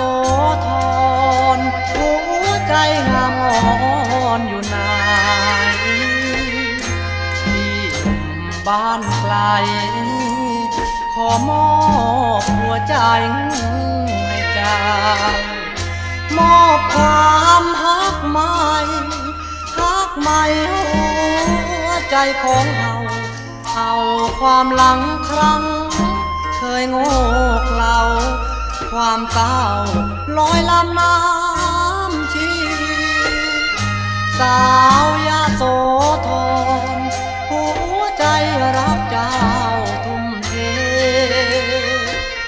โสธรหัวใจงามอ่อนอยู่ไหนที่บ้านไกลขอมอบหัวใจให้เจ้ามอบความฮักใหม่ฮักใหม่หัวใจของเอาความหลังครั้งเคยโง่เขลาความเศร้าลอยลำน้ำชีสาวยโสธร